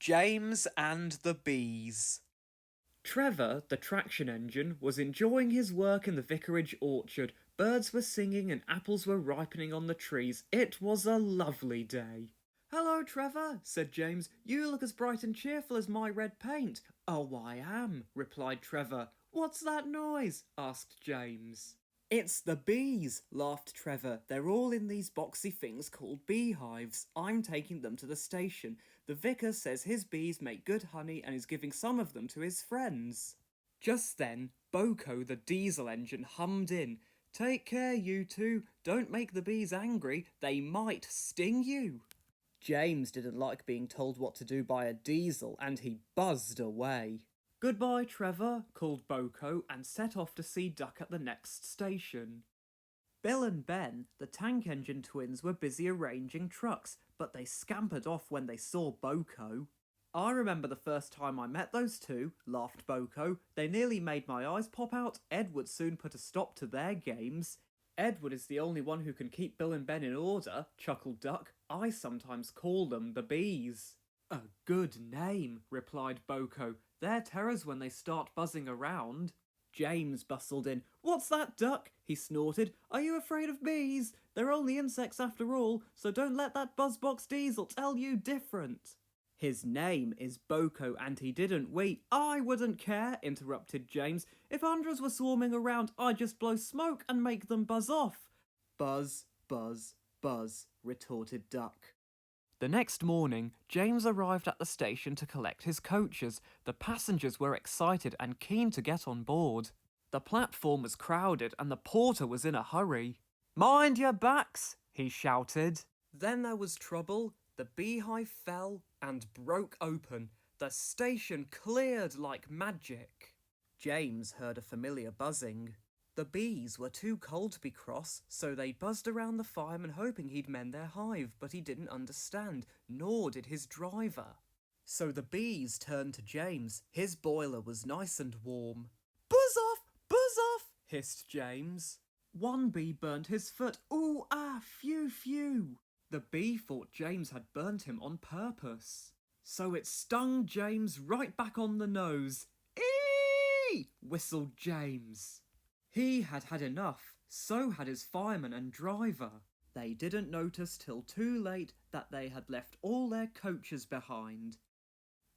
James and the Bees. Trevor, the traction engine, was enjoying his work in the vicarage orchard. Birds were singing and apples were ripening on the trees. It was a lovely day. "Hello, Trevor," said James. "You look as bright and cheerful as my red paint." "Oh, I am," replied Trevor. "What's that noise?" asked James. "It's the bees," laughed Trevor. "They're all in these boxy things called beehives. I'm taking them to the station. The vicar says his bees make good honey and is giving some of them to his friends." Just then, Boko the diesel engine hummed in. "Take care, you two. Don't make the bees angry. They might sting you." James didn't like being told what to do by a diesel, and he buzzed away. "Goodbye, Trevor," called Boko, and set off to see Duck at the next station. Bill and Ben, the tank engine twins, were busy arranging trucks, but they scampered off when they saw Boko. "I remember the first time I met those two," laughed Boko. "They nearly made my eyes pop out. Ed would soon put a stop to their games." "Edward is the only one who can keep Bill and Ben in order," chuckled Duck. "I sometimes call them the Bees." "A good name," replied Boko. "They're terrors when they start buzzing around." James bustled in. "What's that, Duck?" he snorted. "Are you afraid of bees? They're only insects after all, so don't let that buzzbox diesel tell you different." "His name is Boko and he didn't wait." "I wouldn't care," interrupted James. "If hundreds were swarming around, I'd just blow smoke and make them buzz off." "Buzz, buzz, buzz," retorted Duck. The next morning, James arrived at the station to collect his coaches. The passengers were excited and keen to get on board. The platform was crowded and the porter was in a hurry. "Mind your backs," he shouted. Then there was trouble. The beehive fell and broke open. The station cleared like magic. James heard a familiar buzzing. The bees were too cold to be cross, so they buzzed around the fireman hoping he'd mend their hive, but he didn't understand, nor did his driver. So the bees turned to James. His boiler was nice and warm. Buzz off, hissed James. One bee burnt his foot. "Ooh, ah, phew, phew." The bee thought James had burnt him on purpose. So it stung James right back on the nose. "Eee!" whistled James. He had had enough, so had his fireman and driver. They didn't notice till too late that they had left all their coaches behind.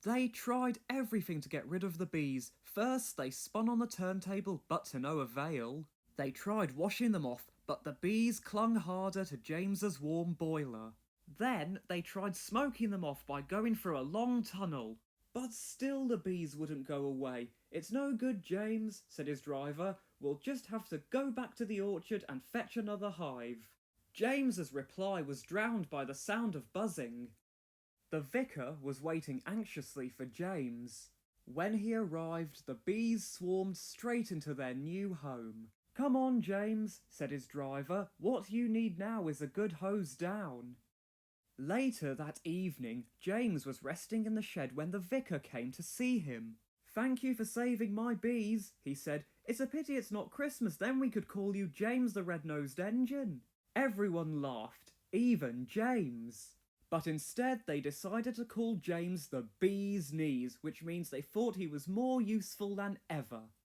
They tried everything to get rid of the bees. First they spun on the turntable, but to no avail. They tried washing them off, but the bees clung harder to James's warm boiler. Then they tried smoking them off by going through a long tunnel. But still the bees wouldn't go away. "It's no good, James," said his driver. "We'll just have to go back to the orchard and fetch another hive." James's reply was drowned by the sound of buzzing. The vicar was waiting anxiously for James. When he arrived, the bees swarmed straight into their new home. "Come on, James," said his driver. "What you need now is a good hose down." Later that evening, James was resting in the shed when the vicar came to see him. "Thank you for saving my bees," he said. "It's a pity it's not Christmas, then we could call you James the Red-Nosed Engine." Everyone laughed, even James. But instead they decided to call James the Bee's Knees, which means they thought he was more useful than ever.